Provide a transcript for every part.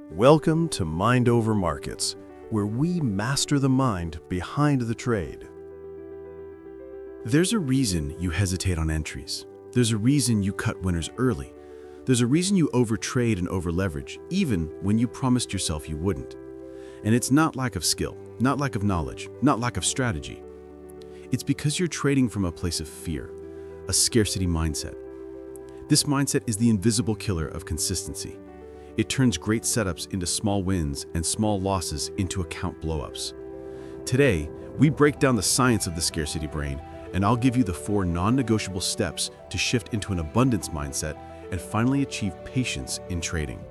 Welcome to Mind Over Markets, where we master the mind behind the trade. There's a reason you hesitate on entries. There's a reason you cut winners early. There's a reason you overtrade and overleverage, even when you promised yourself you wouldn't. And it's not lack of skill, not lack of knowledge, not lack of strategy. It's because you're trading from a place of fear, a scarcity mindset. This mindset is the invisible killer of consistency. It turns great setups into small wins and small losses into account blowups. Today, we break down the science of the scarcity brain, and I'll give you the 4 non-negotiable steps to shift into an abundance mindset and finally achieve patience in trading.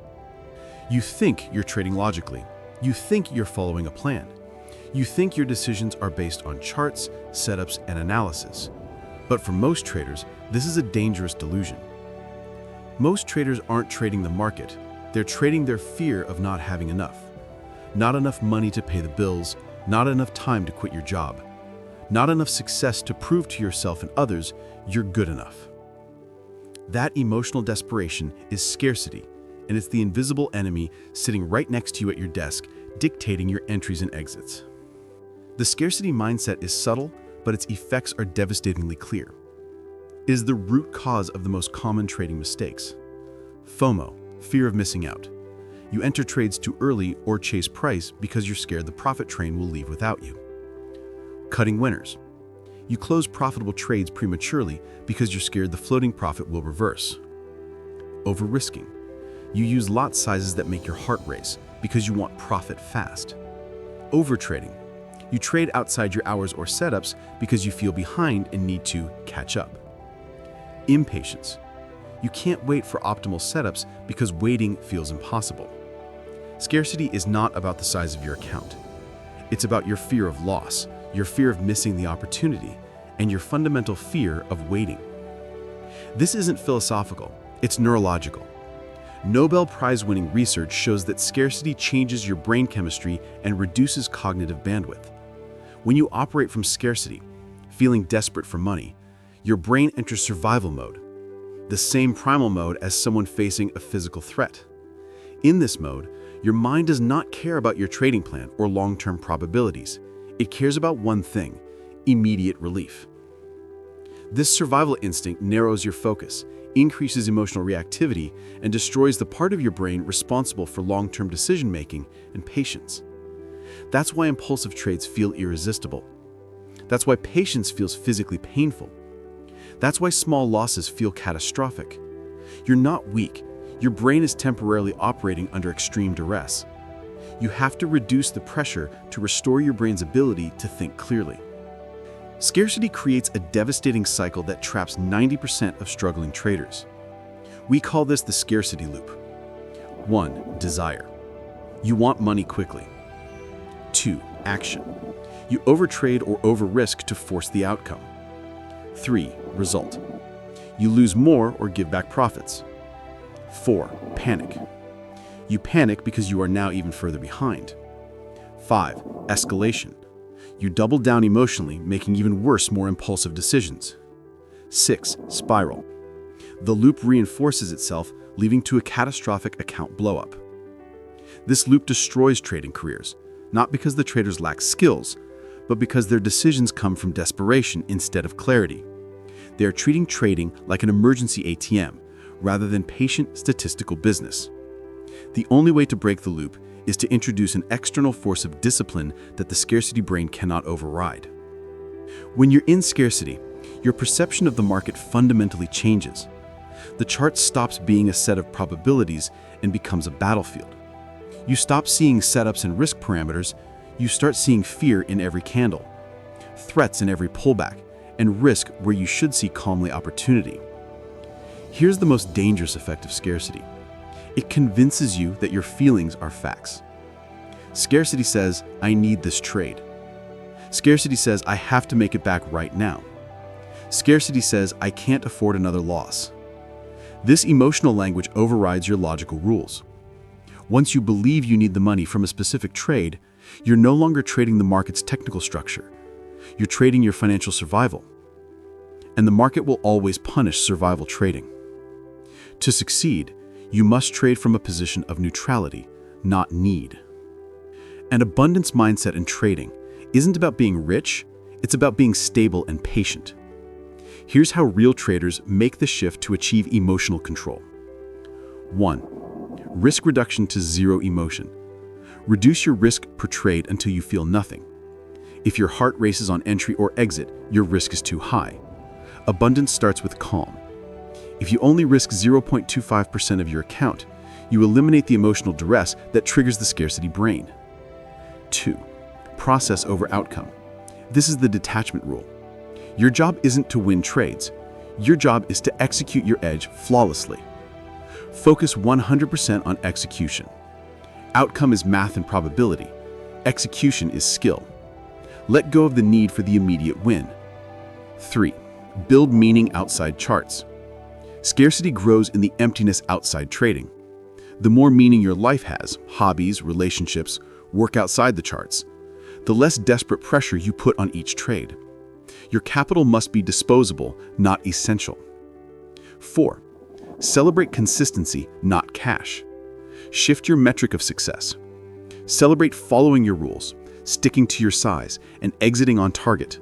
You think you're trading logically. You think you're following a plan. You think your decisions are based on charts, setups, and analysis. But for most traders, this is a dangerous delusion. Most traders aren't trading the market. They're trading their fear of not having enough. Not enough money to pay the bills, not enough time to quit your job, not enough success to prove to yourself and others you're good enough. That emotional desperation is scarcity, and it's the invisible enemy sitting right next to you at your desk, dictating your entries and exits. The scarcity mindset is subtle, but its effects are devastatingly clear. It is the root cause of the most common trading mistakes. FOMO, fear of missing out. You enter trades too early or chase price because you're scared the profit train will leave without you. Cutting winners. You close profitable trades prematurely because you're scared the floating profit will reverse. Over-risking. You use lot sizes that make your heart race because you want profit fast. Overtrading. You trade outside your hours or setups because you feel behind and need to catch up. Impatience. You can't wait for optimal setups because waiting feels impossible. Scarcity is not about the size of your account. It's about your fear of loss, your fear of missing the opportunity, and your fundamental fear of waiting. This isn't philosophical, it's neurological. Nobel Prize-winning research shows that scarcity changes your brain chemistry and reduces cognitive bandwidth. When you operate from scarcity, feeling desperate for money, your brain enters survival mode, the same primal mode as someone facing a physical threat. In this mode, your mind does not care about your trading plan or long-term probabilities. It cares about one thing: immediate relief. This survival instinct narrows your focus, increases emotional reactivity, and destroys the part of your brain responsible for long-term decision-making and patience. That's why impulsive trades feel irresistible. That's why patience feels physically painful. That's why small losses feel catastrophic. You're not weak. Your brain is temporarily operating under extreme duress. You have to reduce the pressure to restore your brain's ability to think clearly. Scarcity creates a devastating cycle that traps 90% of struggling traders. We call this the scarcity loop. 1. Desire. You want money quickly. 2. Action. You overtrade or overrisk to force the outcome. 3. Result. You lose more or give back profits. 4. Panic. You panic because you are now even further behind. 5. Escalation. You double down emotionally, making even worse, more impulsive decisions. 6. Spiral. The loop reinforces itself, leading to a catastrophic account blowup. This loop destroys trading careers, not because the traders lack skills, but because their decisions come from desperation instead of clarity. They are treating trading like an emergency ATM, rather than patient statistical business. The only way to break the loop is to introduce an external force of discipline that the scarcity brain cannot override. When you're in scarcity, your perception of the market fundamentally changes. The chart stops being a set of probabilities and becomes a battlefield. You stop seeing setups and risk parameters. You start seeing fear in every candle, threats in every pullback, and risk where you should see calmly opportunity. Here's the most dangerous effect of scarcity. It convinces you that your feelings are facts. Scarcity says, I need this trade. Scarcity says, I have to make it back right now. Scarcity says, I can't afford another loss. This emotional language overrides your logical rules. Once you believe you need the money from a specific trade, you're no longer trading the market's technical structure. You're trading your financial survival. And the market will always punish survival trading. To succeed, you must trade from a position of neutrality, not need. An abundance mindset in trading isn't about being rich, it's about being stable and patient. Here's how real traders make the shift to achieve emotional control. 1. Risk reduction to zero emotion. Reduce your risk per trade until you feel nothing. If your heart races on entry or exit, your risk is too high. Abundance starts with calm. If you only risk 0.25% of your account, you eliminate the emotional duress that triggers the scarcity brain. 2. Process over outcome. This is the detachment rule. Your job isn't to win trades. Your job is to execute your edge flawlessly. Focus 100% on execution. Outcome is math and probability. Execution is skill. Let go of the need for the immediate win. 3. Build meaning outside charts. Scarcity grows in the emptiness outside trading. The more meaning your life has, hobbies, relationships, work outside the charts, the less desperate pressure you put on each trade. Your capital must be disposable, not essential. 4. Celebrate consistency, not cash. Shift your metric of success. Celebrate following your rules, sticking to your size, and exiting on target.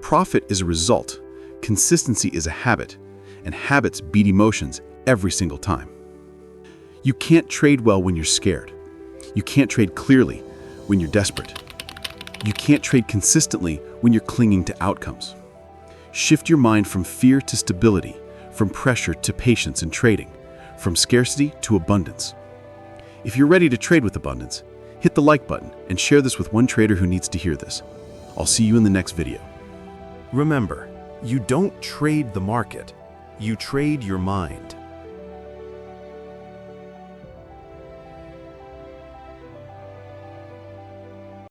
Profit is a result. Consistency is a habit, and habits beat emotions every single time. You can't trade well when you're scared. You can't trade clearly when you're desperate. You can't trade consistently when you're clinging to outcomes. Shift your mind from fear to stability, from pressure to patience in trading, from scarcity to abundance. If you're ready to trade with abundance, hit the like button and share this with one trader who needs to hear this. I'll see you in the next video. Remember, you don't trade the market, you trade your mind.